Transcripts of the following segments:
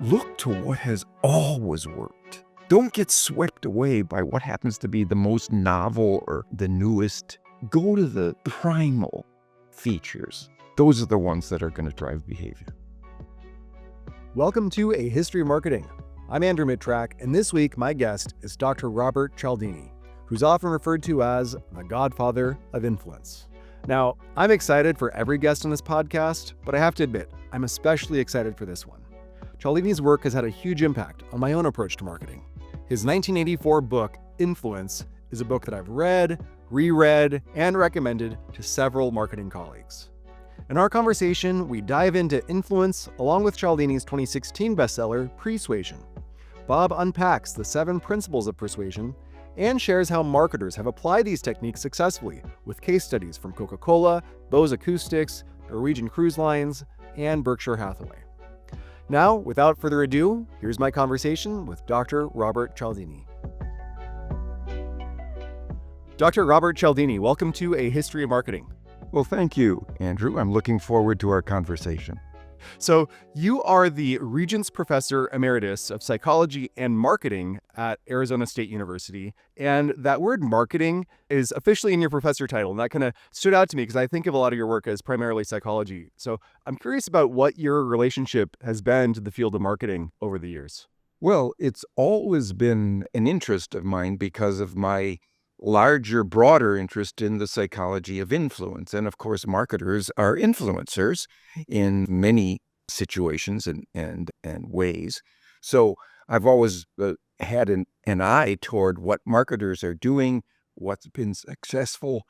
Look to what has always worked. Don't get swept away by what happens to be the most novel or the newest. Go to the primal features. Those are the ones that are going to drive behavior. Welcome to A History of Marketing. I'm Andrew Mittrak, and this week my guest is Dr. Robert Cialdini, who's often referred to as the Godfather of Influence. Now, I'm excited for every guest on this podcast, but I have to admit, I'm especially excited for this one. Cialdini's work has had a huge impact on my own approach to marketing. His 1984 book, Influence, is a book that I've read, reread, and recommended to several marketing colleagues. In our conversation, we dive into influence along with Cialdini's 2016 bestseller, Pre-Suasion. Bob unpacks the 7 principles of persuasion and shares how marketers have applied these techniques successfully with case studies from Coca-Cola, Bose Acoustics, Norwegian Cruise Lines, and Berkshire Hathaway. Now, without further ado, here's my conversation with Dr. Robert Cialdini. Dr. Robert Cialdini, welcome to A History of Marketing. Well, thank you, Andrew. I'm looking forward to our conversation. So you are the Regents Professor Emeritus of Psychology and Marketing at Arizona State University. And that word marketing is officially in your professor title. And that kind of stood out to me because I think of a lot of your work as primarily psychology. So I'm curious about what your relationship has been to the field of marketing over the years. Well, it's always been an interest of mine because of my larger, broader interest in the psychology of influence. And of course, marketers are influencers in many situations and ways. So I've always had an eye toward what marketers are doing, what's been successful,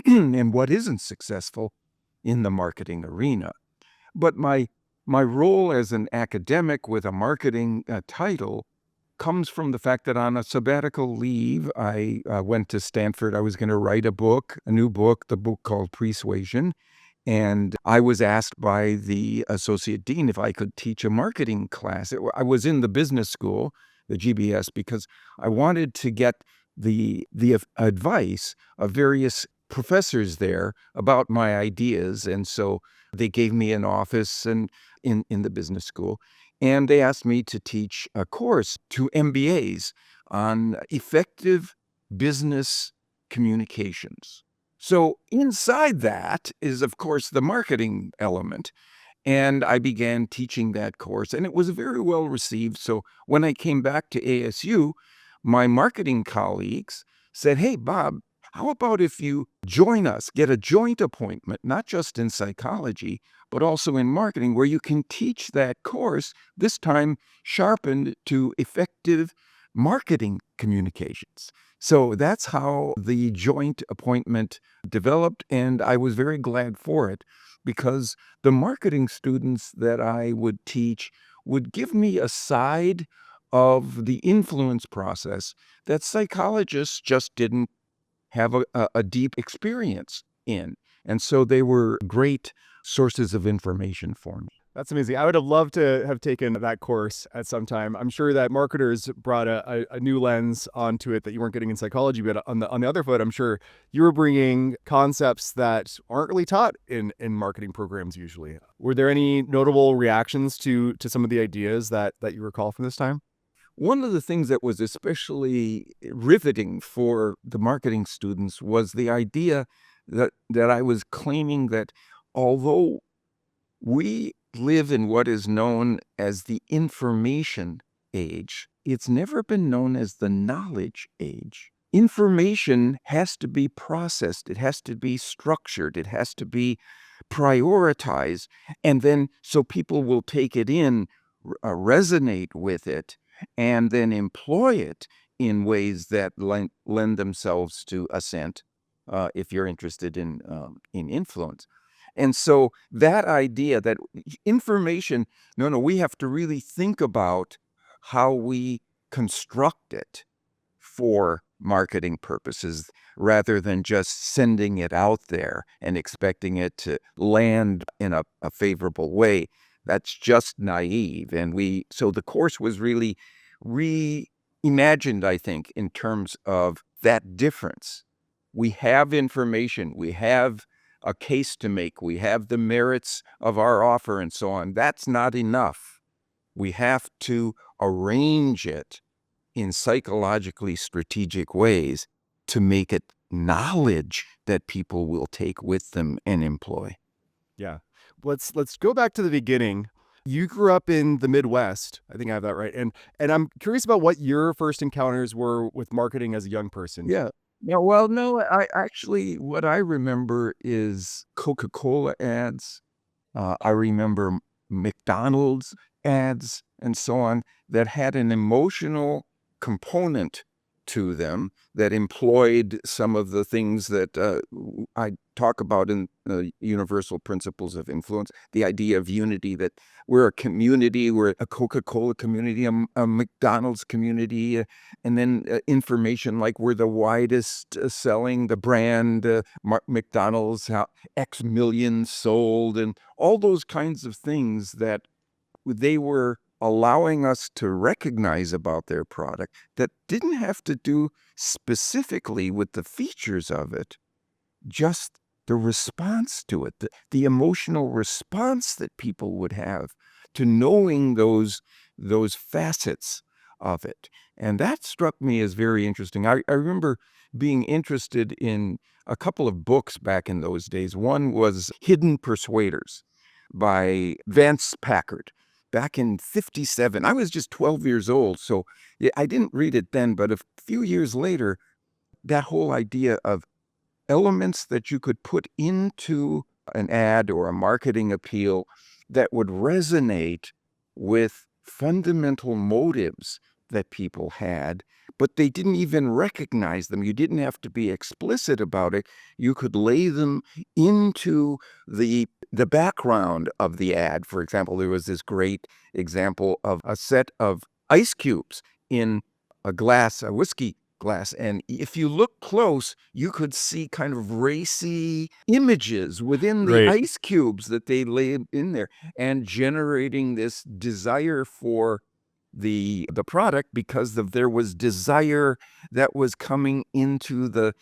and what isn't successful in the marketing arena. But my role as an academic with a marketing title comes from the fact that on a sabbatical leave, I went to Stanford. I was going to write a new book, the book called Pre-Suasion. And I was asked by the associate dean if I could teach a marketing class. I was in the business school, the GBS, because I wanted to get the advice of various professors there about my ideas. And so they gave me an office in the business school. And they asked me to teach a course to MBAs on effective business communications. So inside that is, of course, the marketing element. And I began teaching that course, and it was very well received. So when I came back to ASU, my marketing colleagues said, "Hey, Bob, how about if you join us, get a joint appointment, not just in psychology, but also in marketing, where you can teach that course, this time sharpened to effective marketing communications." So that's how the joint appointment developed, and I was very glad for it because the marketing students that I would teach would give me a side of the influence process that psychologists just didn't have a deep experience in. And so they were great sources of information for me. That's amazing. I would have loved to have taken that course at some time. I'm sure that marketers brought a new lens onto it that you weren't getting in psychology, but on the other foot, I'm sure you were bringing concepts that aren't really taught in marketing programs usually. Were there any notable reactions to some of the ideas that you recall from this time? One of the things that was especially riveting for the marketing students was the idea that I was claiming that although we live in what is known as the information age, it's never been known as the knowledge age. Information has to be processed, it has to be structured, it has to be prioritized, and then so people will take it in, resonate with it, and then employ it in ways that lend themselves to assent, if you're interested in influence. And so that idea that information, we have to really think about how we construct it for marketing purposes rather than just sending it out there and expecting it to land in a favorable way. That's just naive. And so the course was really reimagined, I think, in terms of that difference. We have information, we have a case to make, we have the merits of our offer and so on. That's not enough. We have to arrange it in psychologically strategic ways to make it knowledge that people will take with them and employ. Yeah. Let's go back to the beginning. You grew up in the Midwest. I think I have that right. And I'm curious about what your first encounters were with marketing as a young person. Yeah. Yeah, well, no, I actually, what I remember is Coca-Cola ads. I remember McDonald's ads and so on that had an emotional component to them that employed some of the things that I talk about in the universal principles of influence, the idea of unity, that we're a community, we're a Coca-Cola community, a McDonald's community, and then information like we're the widest selling the brand, McDonald's, how X million sold, and all those kinds of things that they were allowing us to recognize about their product that didn't have to do specifically with the features of it, just the response to it, the emotional response that people would have to knowing those facets of it. And that struck me as very interesting. I remember being interested in a couple of books back in those days. One was Hidden Persuaders by Vance Packard back in 57. I was just 12 years old, so I didn't read it then, but a few years later, that whole idea of elements that you could put into an ad or a marketing appeal that would resonate with fundamental motives that people had, but they didn't even recognize them. You didn't have to be explicit about it. You could lay them into the background of the ad. For example, there was this great example of a set of ice cubes in a whiskey glass. And if you look close, you could see kind of racy images within the Right. ice cubes that they laid in there and generating this desire for the product because there was desire that was coming into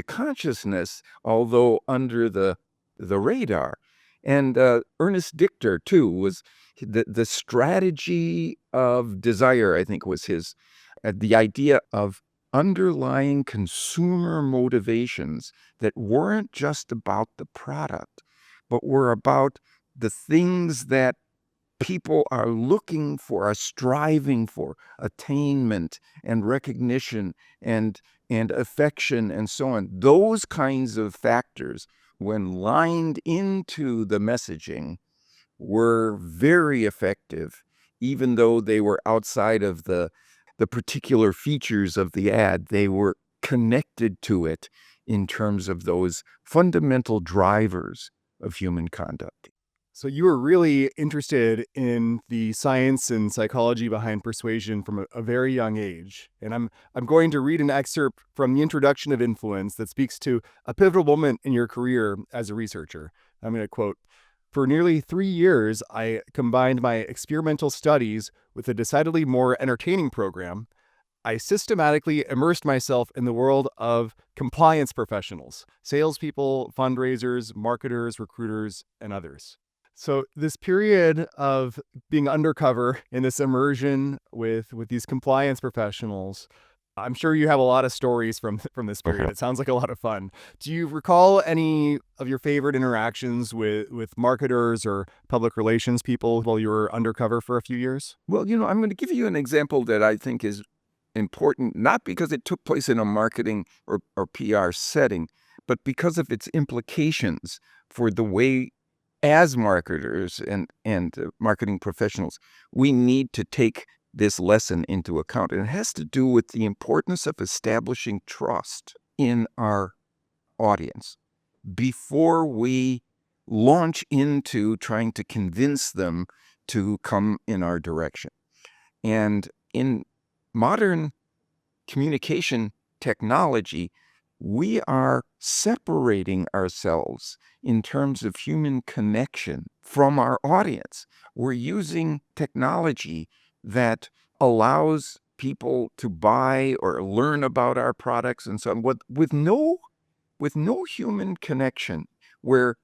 consciousness, although under the radar. And Ernest Dichter, too, was the strategy of desire, I think, was his, the idea of underlying consumer motivations that weren't just about the product, but were about the things that people are looking for, are striving for, attainment and recognition and affection and so on. Those kinds of factors, when lined into the messaging, were very effective, even though they were outside of the particular features of the ad. They were connected to it in terms of those fundamental drivers of human conduct. So you were really interested in the science and psychology behind persuasion from a very young age. And I'm going to read an excerpt from the introduction of Influence that speaks to a pivotal moment in your career as a researcher. I'm going to quote, "For nearly 3 years, I combined my experimental studies with a decidedly more entertaining program. I systematically immersed myself in the world of compliance professionals, salespeople, fundraisers, marketers, recruiters, and others." So this period of being undercover in this immersion with these compliance professionals, I'm sure you have a lot of stories from this period. It sounds like a lot of fun. Do you recall any of your favorite interactions with marketers or public relations people while you were undercover for a few years? Well, I'm going to give you an example that I think is important, not because it took place in a marketing or PR setting, but because of its implications for the way, as marketers and marketing professionals, we need to take this lesson into account. And it has to do with the importance of establishing trust in our audience before we launch into trying to convince them to come in our direction. And in modern communication technology, we are separating ourselves in terms of human connection from our audience. We're using technology that allows people to buy or learn about our products and so on with no human connection, where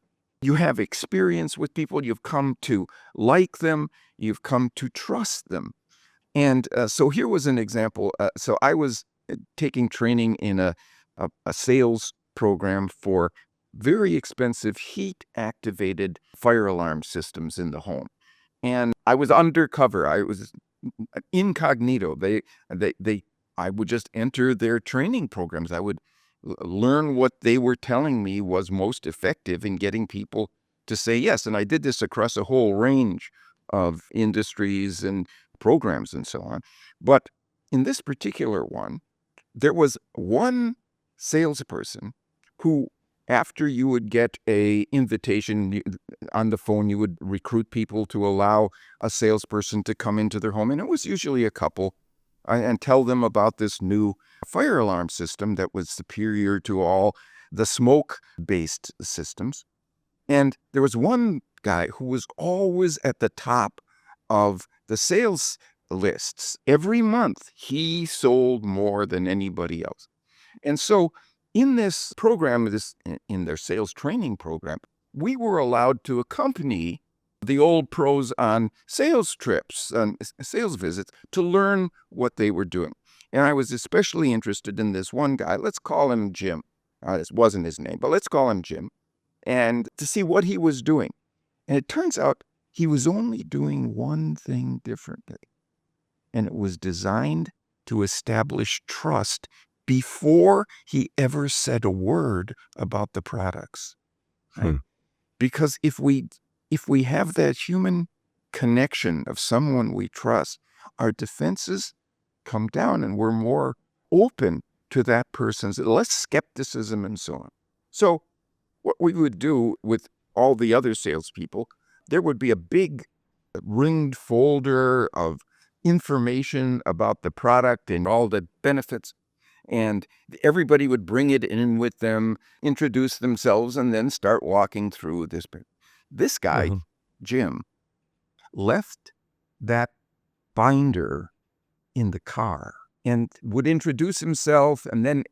you have experience with people, you've come to like them, you've come to trust them. And so here was an example. So I was taking training in a sales program for very expensive heat-activated fire alarm systems in the home. And I was undercover. I was incognito. I would just enter their training programs. I would learn what they were telling me was most effective in getting people to say yes. And I did this across a whole range of industries and programs and so on. But in this particular one, there was one salesperson who, after you would get a invitation on the phone, you would recruit people to allow a salesperson to come into their home. And it was usually a couple, and tell them about this new fire alarm system that was superior to all the smoke-based systems. And there was one guy who was always at the top of the sales lists. Every month, he sold more than anybody else. And so in this program, in their sales training program, we were allowed to accompany the old pros on sales trips, on sales visits, to learn what they were doing. And I was especially interested in this one guy. Let's call him Jim. This wasn't his name, but let's call him Jim. And to see what he was doing. And it turns out he was only doing one thing differently. And it was designed to establish trust before he ever said a word about the products. Right? Because if we have that human connection of someone we trust, our defenses come down and we're more open to that person's, less skepticism and so on. So what we would do with all the other salespeople, there would be a big ringed folder of information about the product and all the benefits. And everybody would bring it in with them, introduce themselves, and then start walking through this. This guy, Jim, left that binder in the car and would introduce himself. And then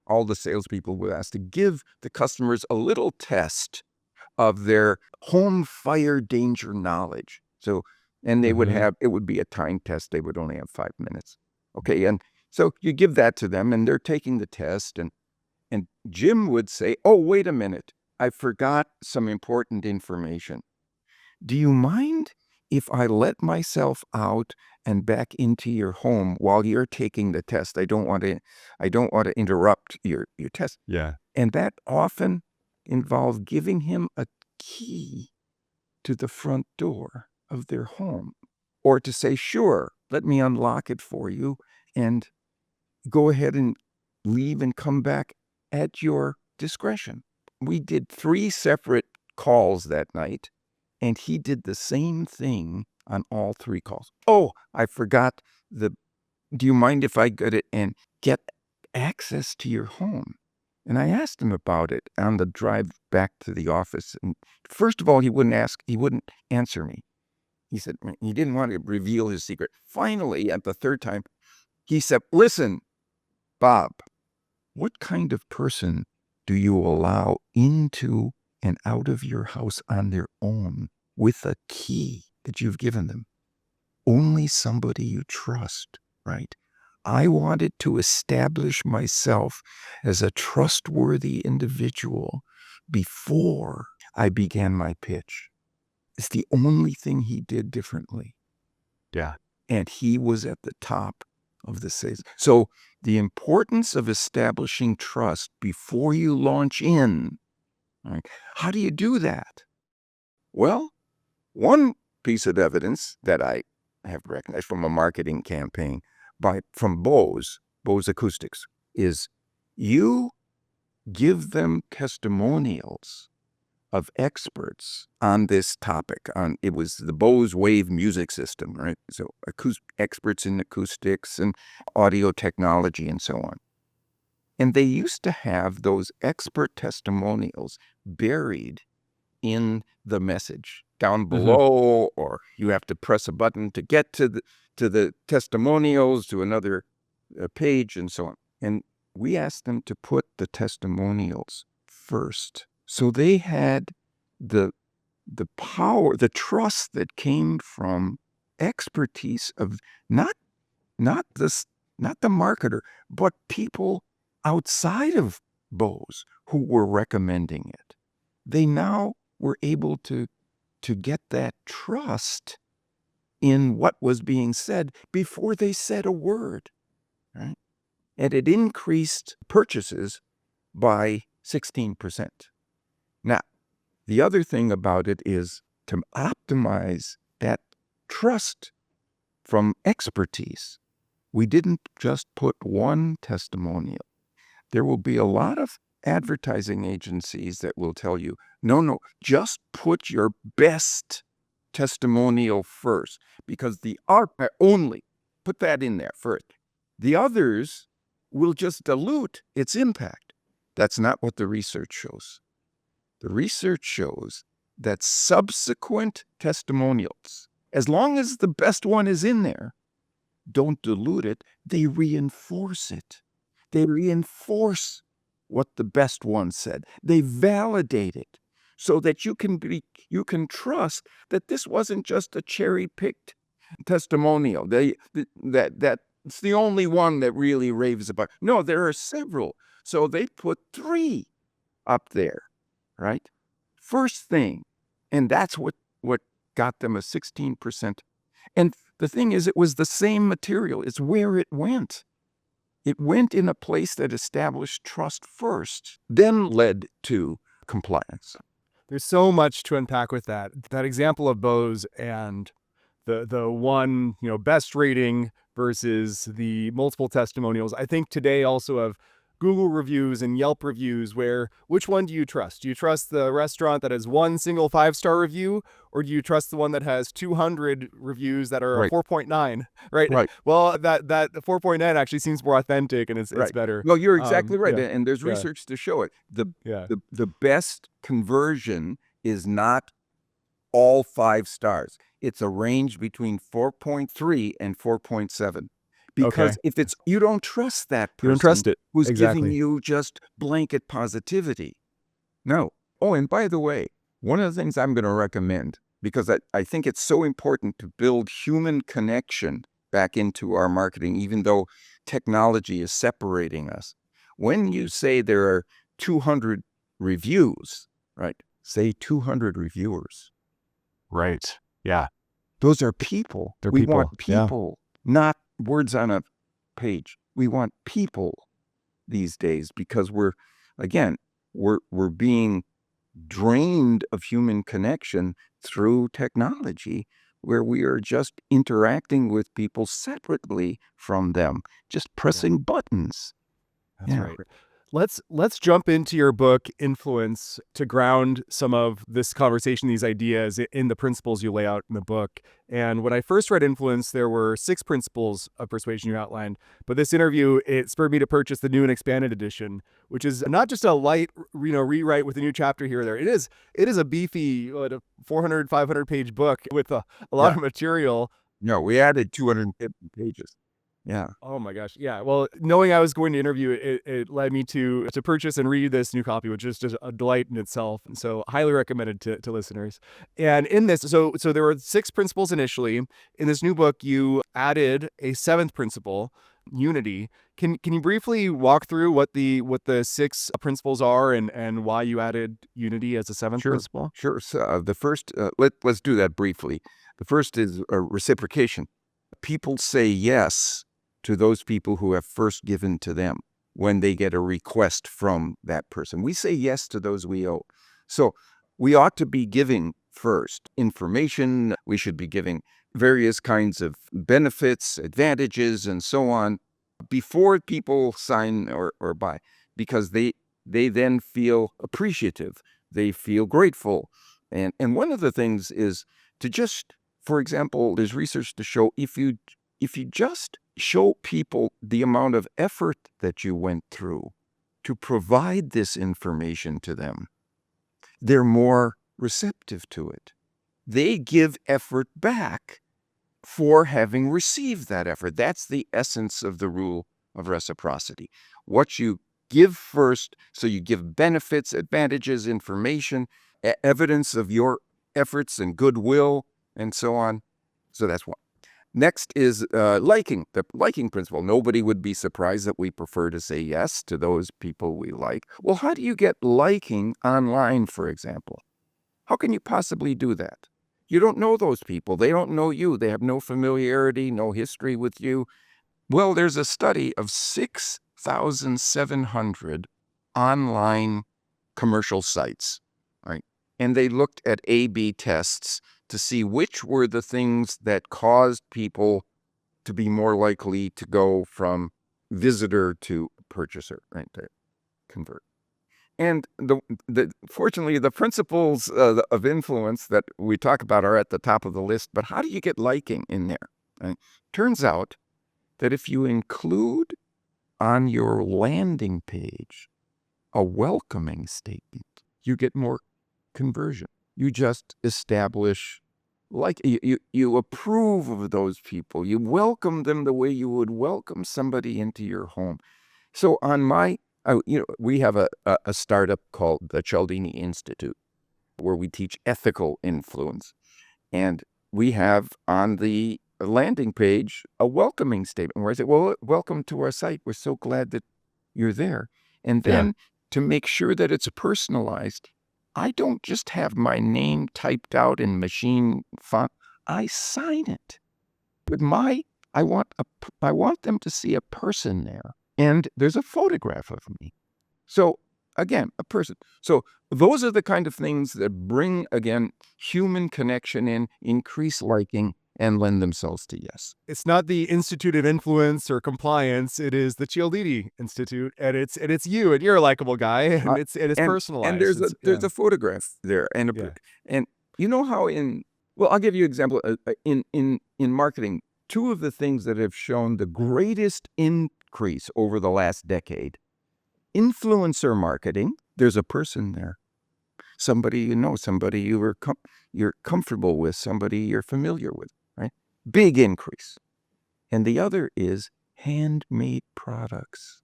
all the salespeople were asked to give the customers a little test of their home fire danger knowledge. So, and they would it would be a time test. They would only have 5 minutes. Okay. And so you give that to them and they're taking the test, and Jim would say, "Oh, wait a minute. I forgot some important information. Do you mind if I let myself out and back into your home while you're taking the test? I don't want to interrupt your test." Yeah. And that often involved giving him a key to the front door of their home, or to say, "Sure, let me unlock it for you and go ahead and leave and come back at your discretion." We did 3 separate calls that night, and he did the same thing on all 3 calls. "Oh, I forgot do you mind if I get access to your home?" And I asked him about it on the drive back to the office. And first of all, he wouldn't answer me. He said he didn't want to reveal his secret. Finally, at the 3rd time, he said, "Listen, Bob, what kind of person do you allow into and out of your house on their own with a key that you've given them? Only somebody you trust, right? I wanted to establish myself as a trustworthy individual before I began my pitch." It's the only thing he did differently. Yeah. And he was at the top of the sales. So the importance of establishing trust before you launch in. Right? How do you do that? Well, one piece of evidence that I have recognized from a marketing campaign from Bose Acoustics, is you give them testimonials of experts on this topic. It was the Bose Wave music system, right? So experts in acoustics and audio technology and so on. And they used to have those expert testimonials buried in the message down below, or you have to press a button to get to the testimonials, to another page and so on. And we asked them to put the testimonials first. So they had the the power, the trust that came from expertise of not not this not the marketer, but people outside of Bose who were recommending it. They now were able to get that trust in what was being said before they said a word, right? And it increased purchases by 16%. Now, the other thing about it is to optimize that trust from expertise. We didn't just put one testimonial. There will be a lot of advertising agencies that will tell you, no, just put your best testimonial first, because the only put that in there first. The others will just dilute its impact. That's not what the research shows. The research shows that subsequent testimonials, as long as the best one is in there, don't dilute it, they reinforce it. They reinforce what the best one said. They validate it so that you can trust that this wasn't just a cherry-picked testimonial. That's the only one that really raves about. No, there are several. So they put 3 up there, right? First thing, and that's what got them a 16%. And the thing is, it was the same material. It's where it went. It went in a place that established trust first, then led to compliance. There's so much to unpack with that. That example of Bose and the one, best rating versus the multiple testimonials. I think today also of Google reviews and Yelp reviews, where which one do you trust? Do you trust the restaurant that has one single 5-star review, or do you trust the one that has 200 reviews that are Right. a 4.9? Right. Right. Well, that 4.9 actually seems more authentic and it's better. Well, you're exactly right, Yeah. and there's Yeah. research to show it. Yeah. The best conversion is not all 5 stars. It's a range between 4.3 and 4.7. Because Okay. if it's, you don't trust that You don't person trust it. who's giving Exactly. you just blanket positivity. No. Oh, and by the way, one of the things I'm going to recommend, because I think it's so important to build human connection back into our marketing, even though technology is separating us. When you say there are 200 reviews, right? Say 200 reviewers. Right. Yeah. Those are people. They're We people. want Yeah. people, not words on a page. We want people these days, because we're being drained of human connection through technology, where we are just interacting with people separately from them, just pressing buttons. That's Yeah. right. Let's jump into your book Influence to ground some of this conversation, these ideas in the principles you lay out in the book. And when I first read Influence, there were 6 principles of persuasion you outlined. But this interview, it spurred me to purchase the new and expanded edition, which is not just a light, rewrite with a new chapter here or there. It is a beefy, 400, 500 page book with a lot Yeah. of material. No, we added 250 pages. Yeah. Oh my gosh. Yeah. Well, knowing I was going to interview it led me to purchase and read this new copy, which is just a delight in itself. And so highly recommended to listeners. And in this, so there were 6 principles initially. In this new book, you added a 7th principle, unity. Can you briefly walk through what the 6 principles are and why you added unity as a 7th principle? Sure. So the first, let's do that briefly. The first is reciprocation. People say yes to those people who have first given to them when they get a request from that person. We say yes to those we owe. So we ought to be giving first information. We should be giving various kinds of benefits, advantages, and so on before people sign or buy, because they then feel appreciative. They feel grateful. And one of the things is to just, for example, there's research to show if you just show people the amount of effort that you went through to provide this information to them, they're more receptive to it. They give effort back for having received that effort. That's the essence of the rule of reciprocity. What you give first, so you give benefits, advantages, information, evidence of your efforts and goodwill and so on. So that's one. Next is liking, the liking principle. Nobody would be surprised that we prefer to say yes to those people we like. Well, how do you get liking online, for example? How can you possibly do that? You don't know those people. They don't know you. They have no familiarity, no history with you. Well, there's a study of 6,700 online commercial sites, right? And they looked at A/B tests to see which were the things that caused people to be more likely to go from visitor to purchaser, right, to convert. And fortunately, the principles of influence that we talk about are at the top of the list, but how do you get liking in there? Right? Turns out that if you include on your landing page a welcoming statement, you get more conversion. You just establish, like, you approve of those people. You welcome them the way you would welcome somebody into your home. So on my, we have a startup called the Cialdini Institute, where we teach ethical influence. And we have on the landing page a welcoming statement where I say, well, welcome to our site. We're so glad that you're there. And then to make sure that it's personalized, I don't just have my name typed out in machine font. I sign it. But I want them to see a person there. And there's a photograph of me. So again, a person. So those are the kind of things that bring, again, human connection in, increase liking, and lend themselves to yes. It's not the Institute of Influence or Compliance. It is the Cialdini Institute, and it's you, and you're a likable guy, and it's personalized. And there's a photograph there, and and you know how I'll give you an example. In marketing, two of the things that have shown the greatest increase over the last decade: influencer marketing. There's a person there, somebody you know, somebody you're comfortable with, somebody you're familiar with, right? Big increase. And the other is handmade products,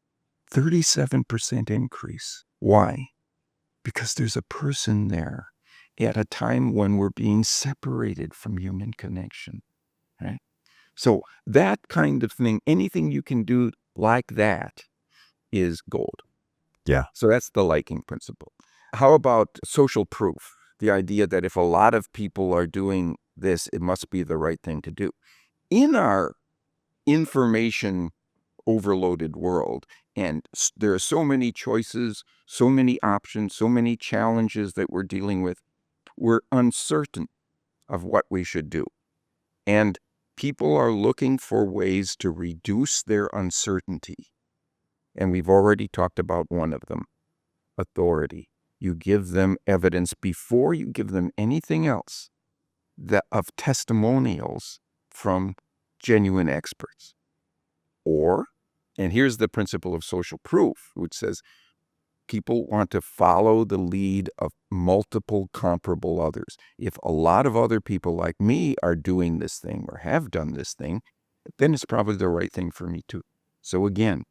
37% increase. Why? Because there's a person there at a time when we're being separated from human connection, right? So that kind of thing, anything you can do like that is gold. Yeah. So that's the liking principle. How about social proof? The idea that if a lot of people are doing this, it must be the right thing to do. In our information overloaded world, and there are so many choices, so many options, so many challenges that we're dealing with, we're uncertain of what we should do. And people are looking for ways to reduce their uncertainty. And we've already talked about one of them, authority. You give them evidence before you give them anything else of testimonials from genuine experts. And here's the principle of social proof, which says people want to follow the lead of multiple comparable others. If a lot of other people like me are doing this thing or have done this thing, then it's probably the right thing for me too. So again,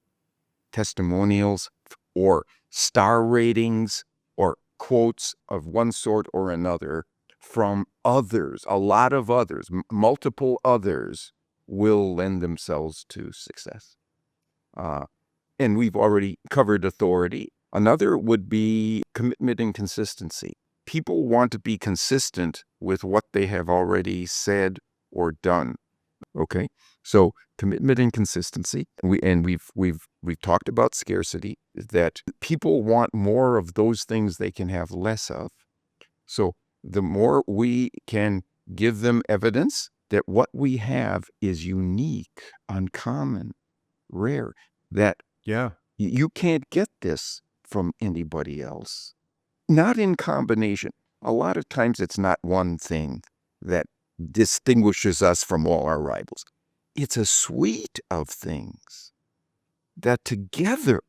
testimonials or star ratings or quotes of one sort or another from others, a lot of others, multiple others, will lend themselves to success. And we've already covered authority. Another would be commitment and consistency. People want to be consistent with what they have already said or done. Okay, so commitment and consistency. We've talked about scarcity, that people want more of those things they can have less of. So the more we can give them evidence that what we have is unique, uncommon, rare, that you can't get this from anybody else. Not in combination. A lot of times it's not one thing that distinguishes us from all our rivals. It's a suite of things that together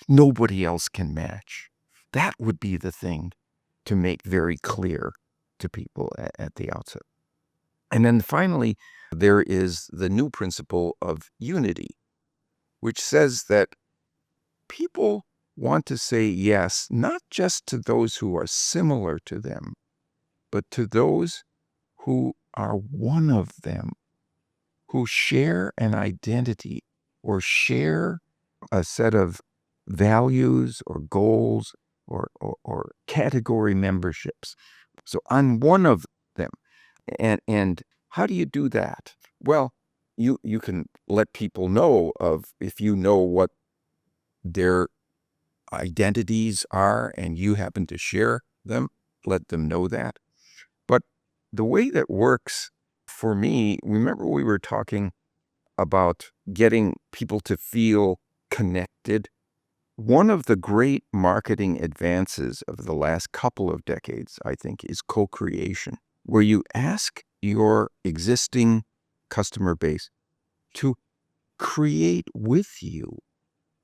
nobody else can match. That would be the thing to make very clear to people at the outset. And then finally, there is the new principle of unity, which says that people want to say yes, not just to those who are similar to them, but to those who are one of them, who share an identity or share a set of values or goals or category memberships. So on one of them. And how do you do that? Well, you can let people know if you know what their identities are and you happen to share them, let them know that. But the way that works for me, remember we were talking about getting people to feel connected. One of the great marketing advances of the last couple of decades, I think, is co-creation, where you ask your existing customer base to create with you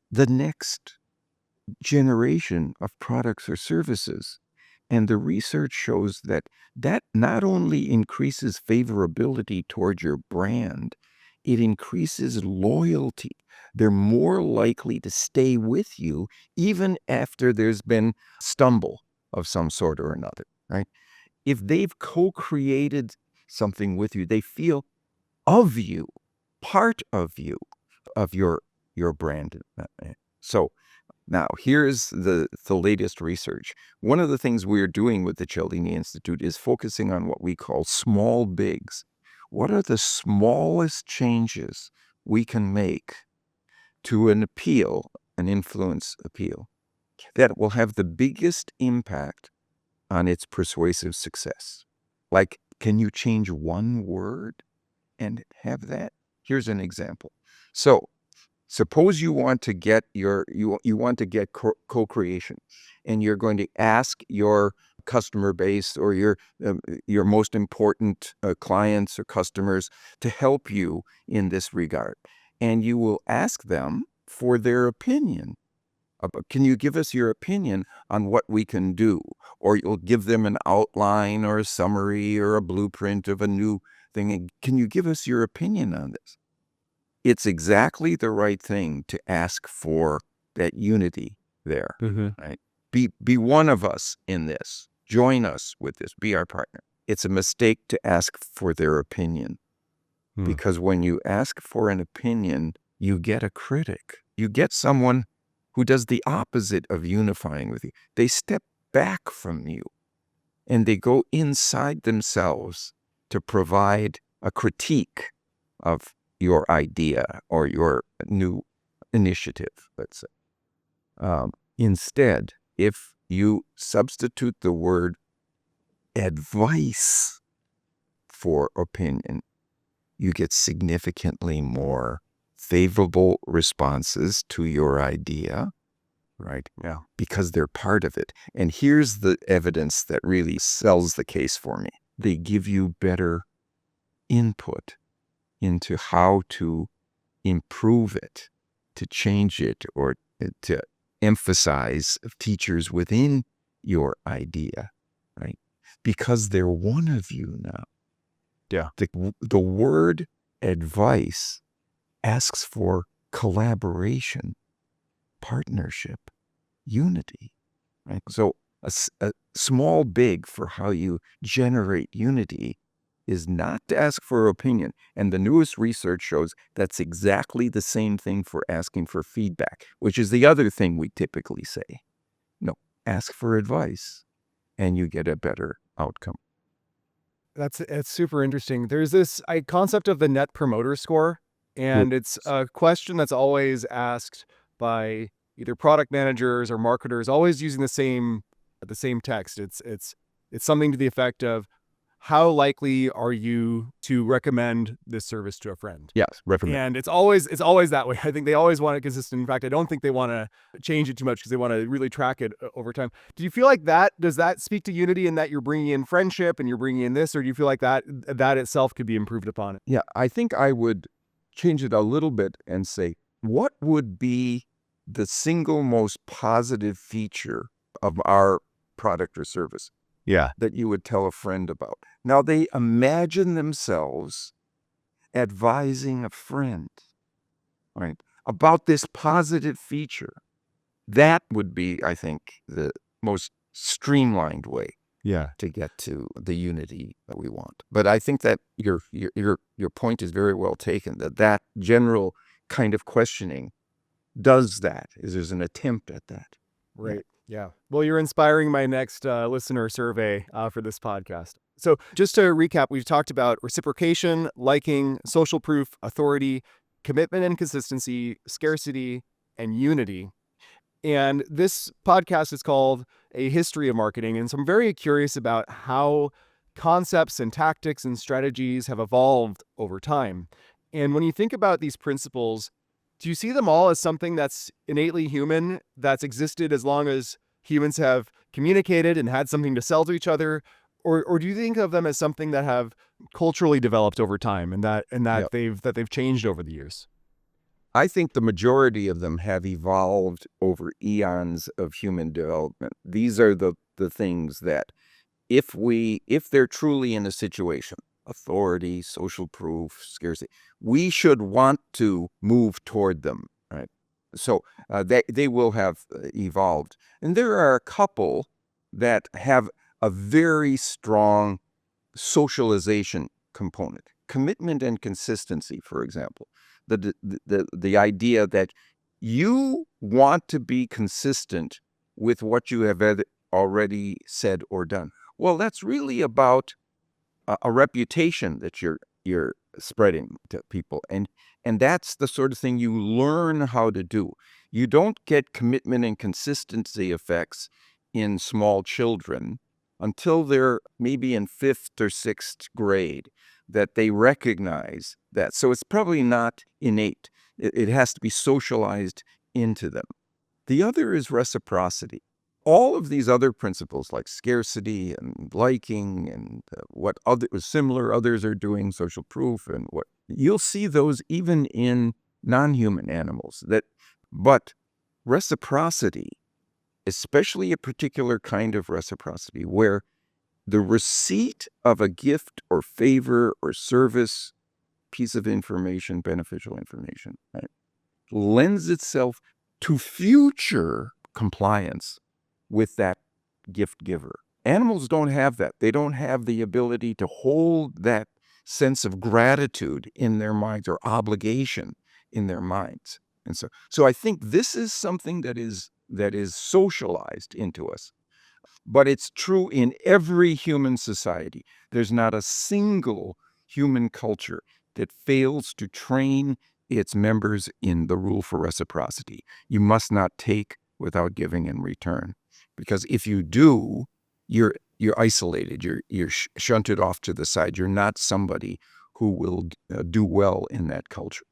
the next generation of products or services. And the research shows that not only increases favorability toward your brand, it increases loyalty. They're more likely to stay with you even after there's been stumble of some sort or another, right? If they've co-created something with you, they feel of you, part of you, of your brand. So now, here's the latest research. One of the things we're doing with the Cialdini Institute is focusing on what we call small bigs. What are the smallest changes we can make to an appeal, an influence appeal, that will have the biggest impact on its persuasive success? Like, can you change one word and have that? Here's an example. So, suppose you want to get co-creation, and you're going to ask your customer base or your most important clients or customers to help you in this regard, and you will ask them for their opinion. Can you give us your opinion on what we can do? Or you'll give them an outline or a summary or a blueprint of a new thing. Can you give us your opinion on this? It's exactly the right thing to ask for that unity there, right? Be one of us in this. Join us with this. Be our partner. It's a mistake to ask for their opinion, because when you ask for an opinion, you get a critic. You get someone who does the opposite of unifying with you. They step back from you and they go inside themselves to provide a critique of your idea or your new initiative, let's say. Instead, if you substitute the word advice for opinion, you get significantly more favorable responses to your idea, right? Yeah. Because they're part of it. And here's the evidence that really sells the case for me. They give you better input into how to improve it, to change it, or to emphasize features within your idea, right? Because they're one of you now. Yeah. The word advice asks for collaboration, partnership, unity, right? So a small big for how you generate unity is not to ask for opinion. And the newest research shows that's exactly the same thing for asking for feedback, which is the other thing we typically say. No, ask for advice and you get a better outcome. It's super interesting. There's this concept of the net promoter score, and it's a question that's always asked by either product managers or marketers, always using the same text. It's something to the effect of, how likely are you to recommend this service to a friend? Yes, recommend. And it's always that way. I think they always want it consistent. In fact, I don't think they want to change it too much because they want to really track it over time. Do you feel like does that speak to unity in that you're bringing in friendship and you're bringing in this, or do you feel like that itself could be improved upon? Yeah, I think I would change it a little bit and say, what would be the single most positive feature of our product or service? Yeah. That you would tell a friend about. Now, they imagine themselves advising a friend, right, about this positive feature. That would be, I think, the most streamlined way. Yeah. to get to the unity that we want. But I think that your point is very well taken, that general kind of questioning does that, is there's an attempt at that. Yeah. Right. Yeah. Well, you're inspiring my next listener survey for this podcast. So, just to recap, we've talked about reciprocation, liking, social proof, authority, commitment and consistency, scarcity, and unity. And this podcast is called A History of Marketing. And so I'm very curious about how concepts and tactics and strategies have evolved over time. And when you think about these principles, do you see them all as something that's innately human, that's existed as long as humans have communicated and had something to sell to each other? Or do you think of them as something that have culturally developed over time and that Yeah. they've changed over the years? I think the majority of them have evolved over eons of human development. These are the things that if they're truly in a situation, authority, social proof, scarcity, we should want to move toward them, right? So they will have evolved. And there are a couple that have a very strong socialization component. Commitment and consistency, for example. The idea that you want to be consistent with what you have already said or done. Well, that's really about a reputation that you're spreading to people, and that's the sort of thing you learn how to do. You don't get commitment and consistency effects in small children until they're maybe in 5th or 6th grade, that they recognize that. So it's probably not innate. It has to be socialized into them. The other is reciprocity. All of these other principles like scarcity and liking and what other similar others are doing, social proof, and what you'll see those even in non-human animals. But reciprocity, especially a particular kind of reciprocity where the receipt of a gift or favor or service, piece of information, beneficial information, right, lends itself to future compliance with that gift giver. Animals don't have that. They don't have the ability to hold that sense of gratitude in their minds or obligation in their minds. And so I think this is something that is socialized into us. But it's true in every human society. There's not a single human culture that fails to train its members in the rule for reciprocity. You must not take without giving in return. Because if you do, you're isolated. You're shunted off to the side. You're not somebody who will do well in that culture.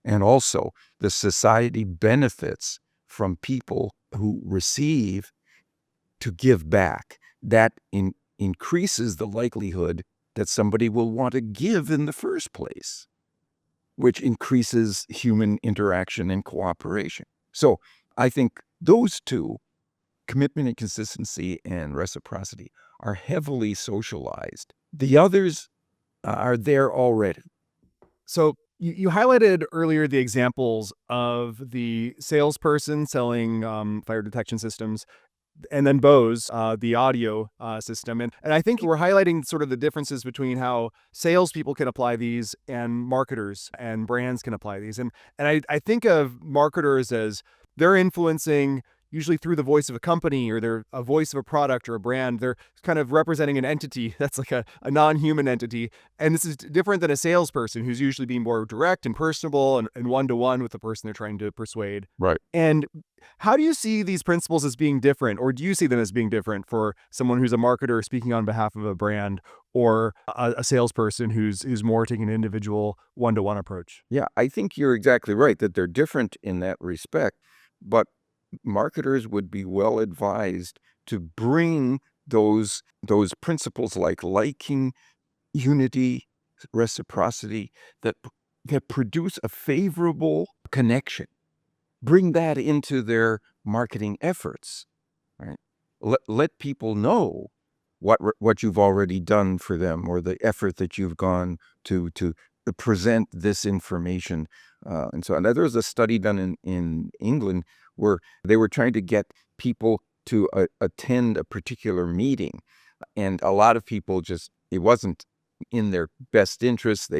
And also, the society benefits from people who receive to give back. That increases the likelihood that somebody will want to give in the first place, which increases human interaction and cooperation. So I think those two, commitment and consistency and reciprocity, are heavily socialized. The others are there already. So you highlighted earlier the examples of the salesperson selling fire detection systems, and then Bose, the audio system. And I think we're highlighting sort of the differences between how salespeople can apply these and marketers and brands can apply these. And I think of marketers as they're influencing usually through the voice of a company, or they're a voice of a product or a brand. They're kind of representing an entity that's like a non-human entity. And this is different than a salesperson who's usually being more direct and personable and one-to-one with the person they're trying to persuade. Right. And how do you see these principles as being different, or do you see them as being different for someone who's a marketer speaking on behalf of a brand, or a salesperson who's more taking an individual one-to-one approach? Yeah, I think you're exactly right that they're different in that respect. But marketers would be well advised to bring those principles like liking, unity, reciprocity, that produce a favorable connection. Bring that into their marketing efforts, right? Let people know what you've already done for them, or the effort that you've gone to present this information. And so there was a study done in England where they were trying to get people to attend a particular meeting. And a lot of people it wasn't in their best interest.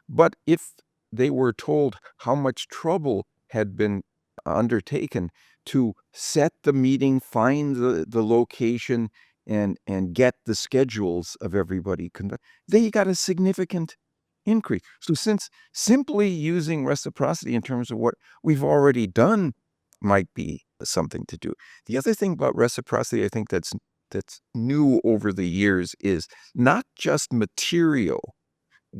But if they were told how much trouble had been undertaken to set the meeting, find the location, and get the schedules of everybody, they got a significant increase. So since simply using reciprocity in terms of what we've already done might be something to do. The other thing about reciprocity, I think that's new over the years, is not just material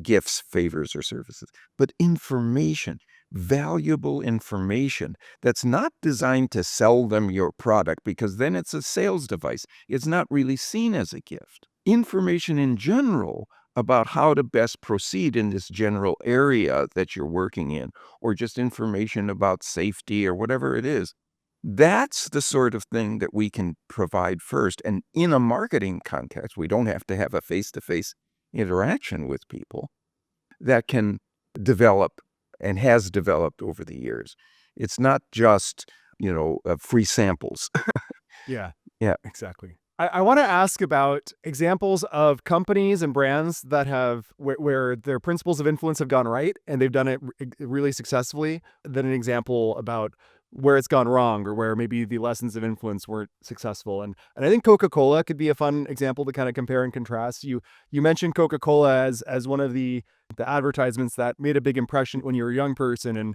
gifts, favors, or services, but information, valuable information that's not designed to sell them your product, because then it's a sales device. It's not really seen as a gift. Information in general about how to best proceed in this general area that you're working in, or just information about safety or whatever it is. That's the sort of thing that we can provide first. And in a marketing context, we don't have to have a face-to-face interaction with people. That can develop and has developed over the years. It's not just, free samples. Yeah, Yeah. exactly. I want to ask about examples of companies and brands that have where their principles of influence have gone right and they've done it really successfully. Then an example about where it's gone wrong or where maybe the lessons of influence weren't successful. And I think Coca-Cola could be a fun example to kind of compare and contrast. You mentioned Coca-Cola as one of the advertisements that made a big impression when you were a young person.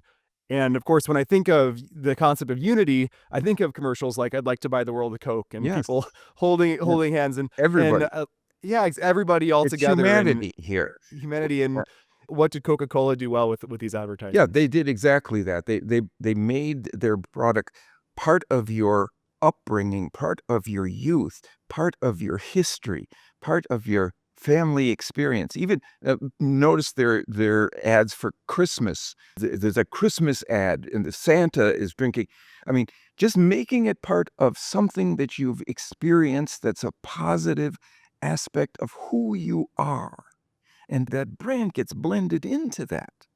And of course, when I think of the concept of unity, I think of commercials like "I'd like to buy the world a Coke" and Yes. people Yeah. holding hands Everybody. yeah, everybody all It's together and humanity here. humanity. Yeah. And what did Coca-Cola do well with these Yeah, advertisements? they did exactly that. They made their product part of your upbringing, part of your youth, part of your history, part of your family experience. Even notice their ads for Christmas. There's a Christmas ad, and the Santa is drinking. I mean, just making it part of something that you've experienced that's a positive aspect of who you are. And that brand gets blended into that.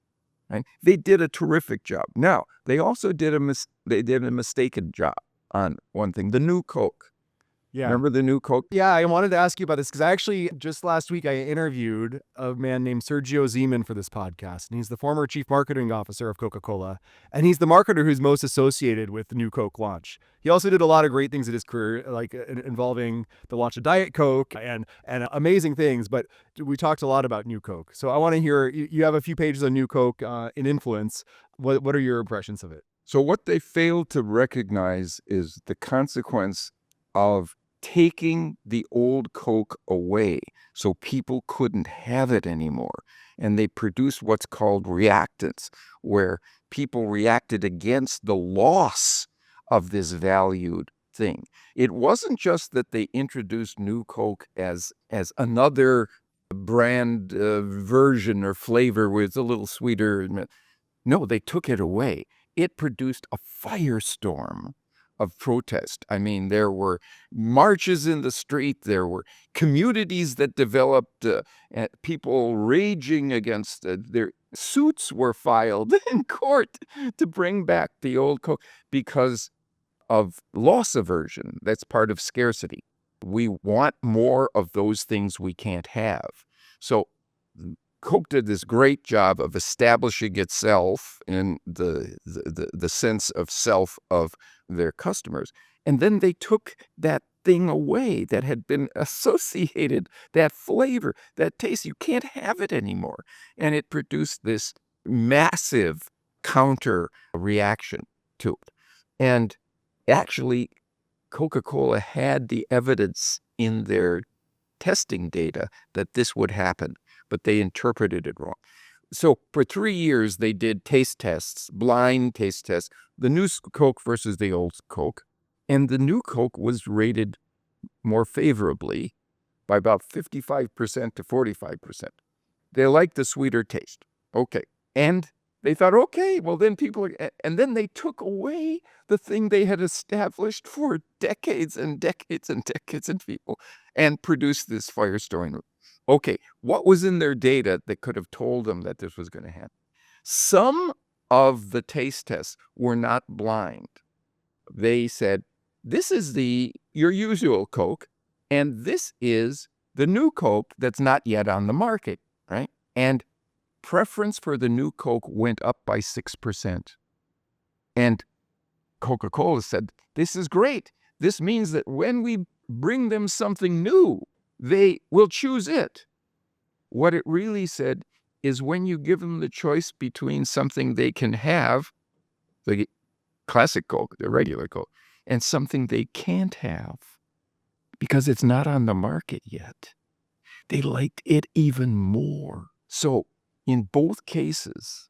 Right? They did a terrific job. Now, they also did a mistaken job on one thing, the new Coke. Yeah. Remember the new Coke? Yeah, I wanted to ask you about this because I actually just last week I interviewed a man named Sergio Zeman for this podcast, and he's the former chief marketing officer of Coca-Cola, and he's the marketer who's most associated with the new Coke launch. He also did a lot of great things in his career, like involving the launch of Diet Coke and amazing things. But we talked a lot about new Coke, so I want to hear. You have a few pages on new Coke in Influence. What are your impressions of it? So what they failed to recognize is the consequence of taking the old Coke away so people couldn't have it anymore. And they produced what's called reactants, where people reacted against the loss of this valued thing. It wasn't just that they introduced new Coke as another brand version or flavor where it's a little sweeter. No, they took it away. It produced a firestorm of protest. I mean, there were marches in the street. There were communities that developed, people raging against their suits were filed in court to bring back the old Coke because of loss aversion. That's part of scarcity. We want more of those things we can't have. So Coke did this great job of establishing itself in the sense of self of their customers. And then they took that thing away that had been associated, that flavor, that taste. You can't have it anymore. And it produced this massive counter reaction to it. And actually, Coca-Cola had the evidence in their testing data that this would happen, but they interpreted it wrong. So for 3 years, they did taste tests, blind taste tests, the new Coke versus the old Coke. And the new Coke was rated more favorably by about 55% to 45%. They liked the sweeter taste. Okay. And they thought, okay, well then and then they took away the thing they had established for decades and decades and decades and people and produced this firestorm. Okay, what was in their data that could have told them that this was going to happen? Some of the taste tests were not blind. They said, this is your usual Coke, And this is the new Coke that's not yet on the market, right? And preference for the new Coke went up by 6%. And Coca-Cola said, this is great. This means that when we bring them something new, they will choose it. What it really said is when you give them the choice between something they can have, the classic Coke, the regular Coke, and something they can't have because it's not on the market yet, they liked it even more. So in both cases,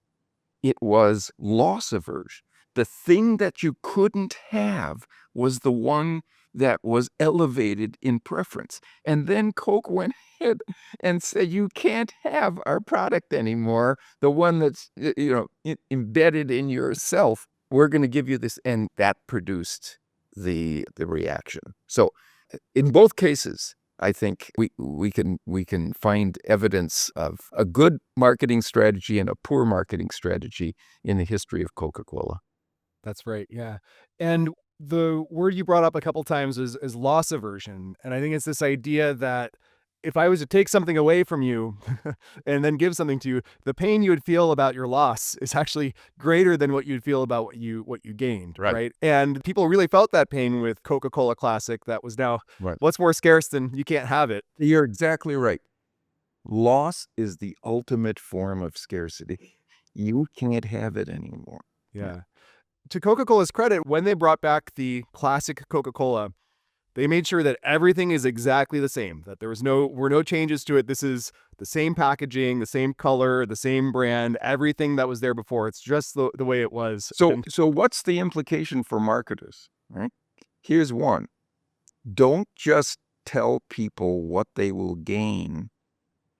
it was loss aversion. The thing that you couldn't have was the one that was elevated in preference. And then Coke went ahead and said, you can't have our product anymore, the one that's embedded in yourself. We're going to give you this. And that produced the reaction. So in both cases, I think we can find evidence of a good marketing strategy and a poor marketing strategy in the history of Coca-Cola. That's right. Yeah. And the word you brought up a couple times is loss aversion. And I think it's this idea that if I was to take something away from you and then give something to you, the pain you would feel about your loss is actually greater than what you'd feel about what you gained, Right. right? And people really felt that pain with Coca-Cola Classic that was now Right. what's more scarce than you can't have it. You're exactly right. Loss is the ultimate form of scarcity. You can't have it anymore. Yeah. To Coca-Cola's credit, when they brought back the classic Coca-Cola, they made sure that everything is exactly the same, that there were no changes to it. This is the same packaging, the same color, the same brand, everything that was there before. It's just the way it was. So what's the implication for marketers, right? Here's one. Don't just tell people what they will gain,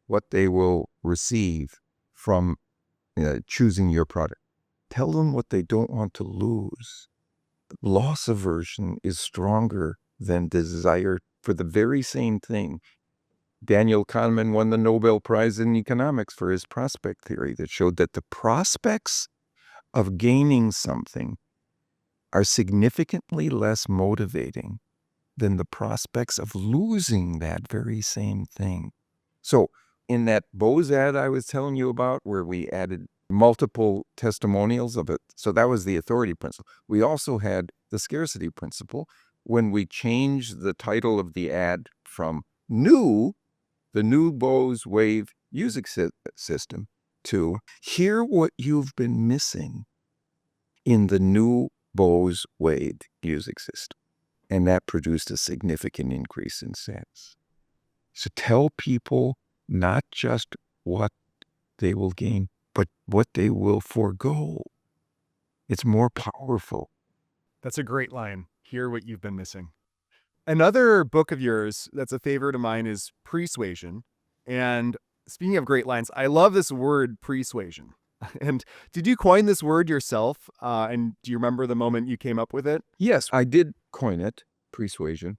what they will receive from choosing your product. Tell them what they don't want to lose. Loss aversion is stronger than desire for the very same thing. Daniel Kahneman won the Nobel Prize in economics for his prospect theory that showed that the prospects of gaining something are significantly less motivating than the prospects of losing that very same thing. So in that Bose ad I was telling you about, where we added multiple testimonials of it, so that was the authority principle. We also had the scarcity principle when we changed the title of the ad from the new Bose Wave music system, to hear what you've been missing in the new Bose Wave music system. And that produced a significant increase in sales. So tell people not just what they will gain, but what they will forego. It's more powerful. That's a great line. Hear what you've been missing. Another book of yours that's a favorite of mine is Pre-Suasion. And speaking of great lines, I love this word persuasion. And did you coin this word yourself? And do you remember the moment you came up with it? Yes, I did coin it, Persuasion,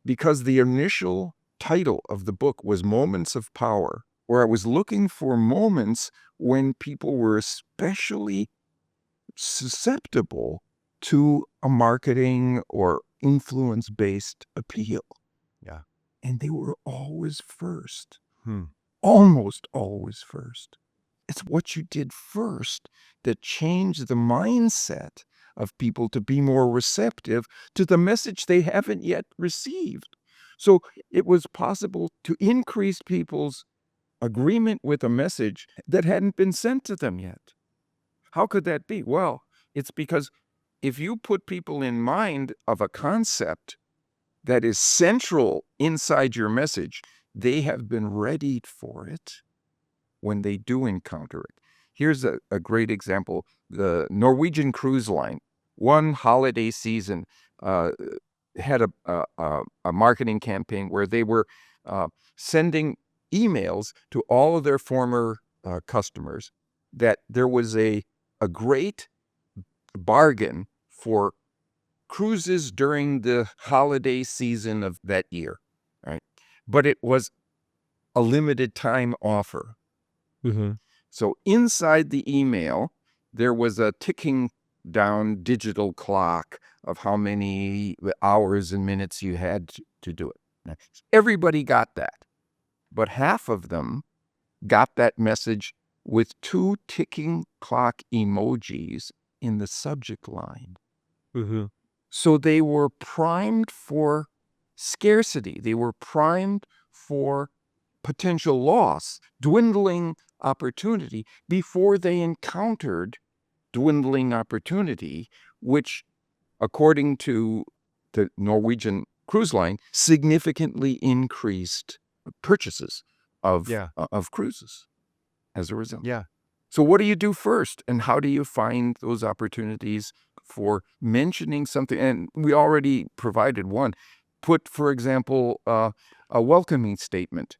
because the initial title of the book was Moments of Power, where I was looking for moments when people were especially susceptible to a marketing or influence-based appeal. Yeah. And they were always first, Hmm. almost always first. It's what you did first that changed the mindset of people to be more receptive to the message they haven't yet received. So it was possible to increase people's agreement with a message that hadn't been sent to them yet. How could that be? Well, it's because if you put people in mind of a concept that is central inside your message, they have been readied for it when they do encounter it. Here's a great example. The Norwegian Cruise Line, one holiday season, had a marketing campaign where they were sending emails to all of their former customers that there was a great bargain for cruises during the holiday season of that year, right? But it was a limited time offer. Mm-hmm. So inside the email, there was a ticking down digital clock of how many hours and minutes you had to do it. Everybody got that. But half of them got that message with 2 ticking clock emojis in the subject line. Mm-hmm. So they were primed for scarcity. They were primed for potential loss, dwindling opportunity, before they encountered dwindling opportunity, which, according to the Norwegian Cruise Line, significantly increased purchases of cruises as a result. Yeah. So what do you do first, and how do you find those opportunities for mentioning something? And we already provided one. Put, for example, a welcoming statement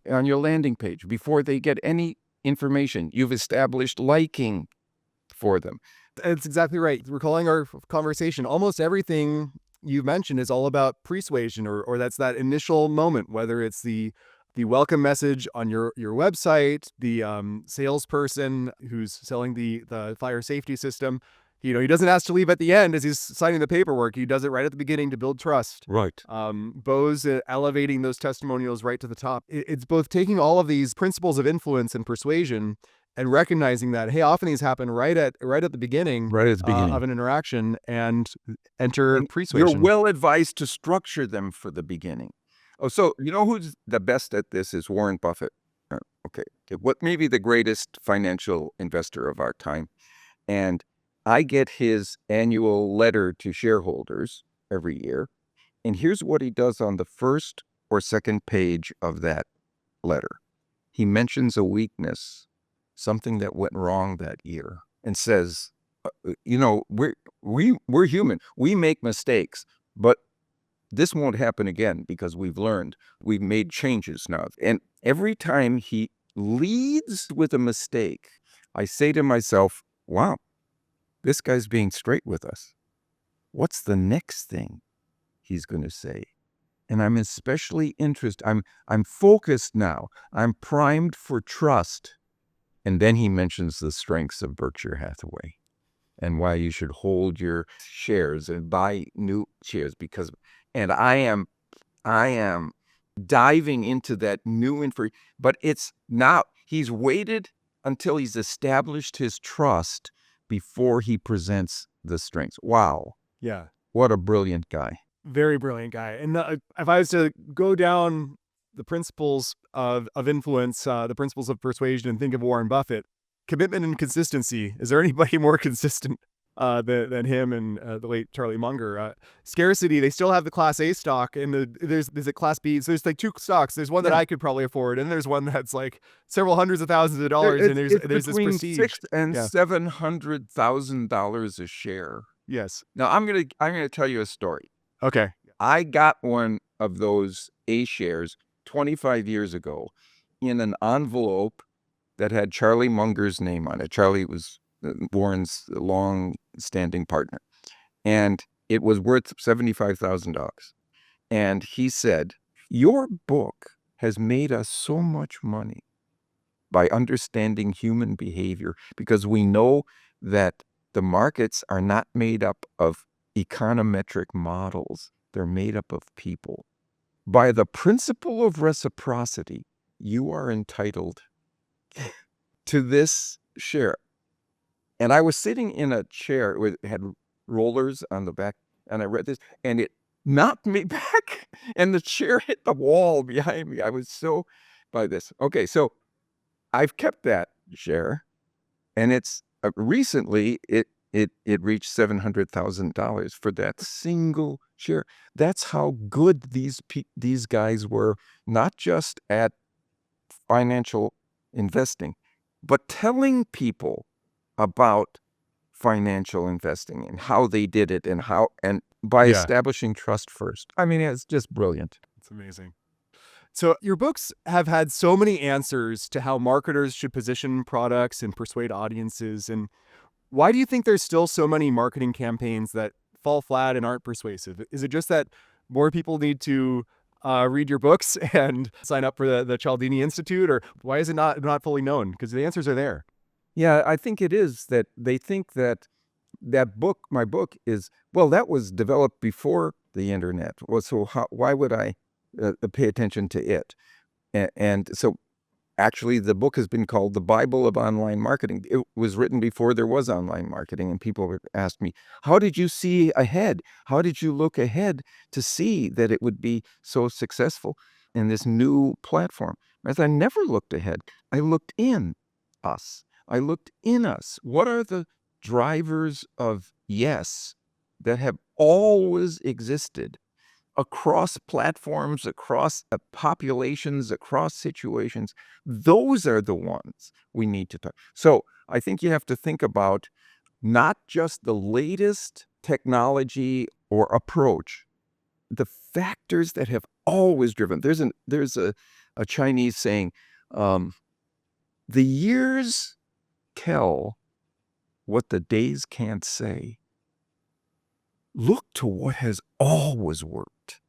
on your landing page before they get any information. You've established liking for them. That's exactly right. Recalling our conversation, almost everything you mentioned is all about persuasion, or that's that initial moment, whether it's the welcome message on your website, the salesperson who's selling the fire safety system. He doesn't ask to leave at the end as he's signing the paperwork. He does it right at the beginning to build trust. Right. Bose elevating those testimonials right to the top. It's both taking all of these principles of influence and persuasion and recognizing that, hey, often these happen right at the beginning, of an interaction, and enter And persuasion. you're well advised to structure them for the beginning. Oh, so you know who's the best at this is Warren Buffett. Okay. What may be the greatest financial investor of our time. And I get his annual letter to shareholders every year. And here's what he does on the first or second page of that letter. He mentions a weakness, something that went wrong that year, and says, we're human. We make mistakes, but this won't happen again because we've learned. We've made changes now. And every time he leads with a mistake, I say to myself, wow, this guy's being straight with us. What's the next thing he's going to say? And I'm especially interested. I'm focused now. I'm primed for trust. And then he mentions the strengths of Berkshire Hathaway and why you should hold your shares and buy new shares and I am diving into that new information, but it's now he's waited until he's established his trust before he presents the strengths. Wow. Yeah. What a brilliant guy. Very brilliant guy. And if I was to go down the principles of influence, the principles of persuasion, and think of Warren Buffett, commitment and consistency. Is there anybody more consistent than him and the late Charlie Munger? Scarcity, they still have the Class A stock, and there's a Class B. So there's like 2 stocks. There's one that I could probably afford, and there's one that's like several hundreds of thousands of dollars, and there's this prestige. $600,000 and $700,000 a share. Yes. Now I'm gonna tell you a story. Okay. I got one of those A shares 25 years ago in an envelope that had Charlie Munger's name on it. Charlie was Warren's long-standing partner. And it was worth $75,000. And he said, your book has made us so much money by understanding human behavior, because we know that the markets are not made up of econometric models. They're made up of people. By the principle of reciprocity, you are entitled to this share. And I was sitting in a chair with had rollers on the back, and I read this, and it knocked me back, and the chair hit the wall behind me. I was so by this. Okay, so I've kept that share, and it's recently it reached $700,000 for that single share. That's how good these guys were, not just at financial investing, but telling people about financial investing and how they did it and by establishing trust first. I mean, it's just brilliant. It's amazing. So your books have had so many answers to how marketers should position products and persuade audiences. And why do you think there's still so many marketing campaigns that fall flat and aren't persuasive? Is it just that more people need to read your books and sign up for the Cialdini Institute, or why is it not fully known? Because the answers are there. Yeah, I think it is that they think that my book is, well, that was developed before the internet. Well, so why would I pay attention to it. And so actually, the book has been called The Bible of Online Marketing. It was written before there was online marketing, and people would ask me, how did you see ahead? How did you look ahead to see that it would be so successful in this new platform? As I never looked ahead. I looked in us. I looked in us. What are the drivers of yes that have always existed across platforms, across populations, across situations? Those are the ones we need to talk. So I think you have to think about not just the latest technology or approach, the factors that have always driven. There's a Chinese saying, the years tell what the days can't say. Look to what has always worked.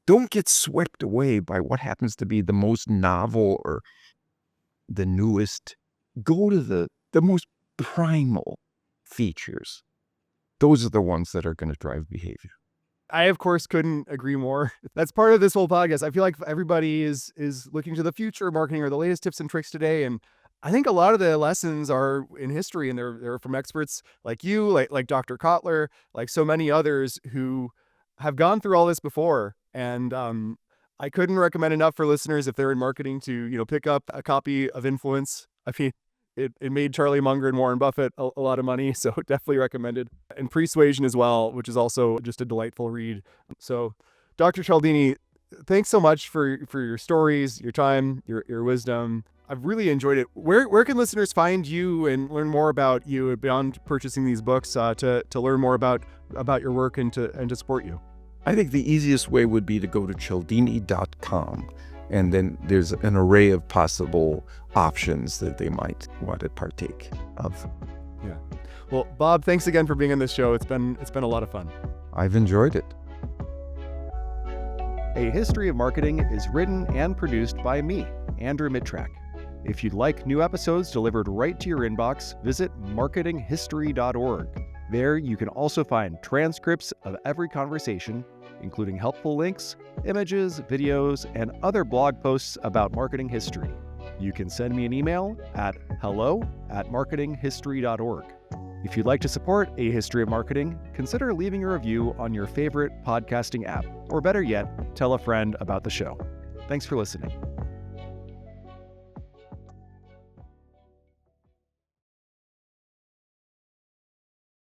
Don't get swept away by what happens to be the most novel or the newest. Go to the most primal features. Those are the ones that are going to drive behavior. I, of course, couldn't agree more. That's part of this whole podcast. I feel like everybody is looking to the future of marketing or the latest tips and tricks today. And I think a lot of the lessons are in history, and they're from experts like you, like Dr. Kotler, like so many others who have gone through all this before. And I couldn't recommend enough for listeners, if they're in marketing, to pick up a copy of Influence. I mean, it made Charlie Munger and Warren Buffett a lot of money, so definitely recommended. And Pre-Suasion as well, which is also just a delightful read. So, Dr. Cialdini, thanks so much for your stories, your time, your wisdom. I've really enjoyed it. Where can listeners find you and learn more about you beyond purchasing these books, to learn more about your work and to support you? I think the easiest way would be to go to Cialdini.com, and then there's an array of possible options that they might want to partake of. Yeah. Well, Bob, thanks again for being on this show. It's been a lot of fun. I've enjoyed it. A History of Marketing is written and produced by me, Andrew Mittrak. If you'd like new episodes delivered right to your inbox, visit marketinghistory.org. There you can also find transcripts of every conversation, including helpful links, images, videos, and other blog posts about marketing history. You can send me an email at hello@marketinghistory.org. If you'd like to support A History of Marketing, consider leaving a review on your favorite podcasting app, or better yet, tell a friend about the show. Thanks for listening.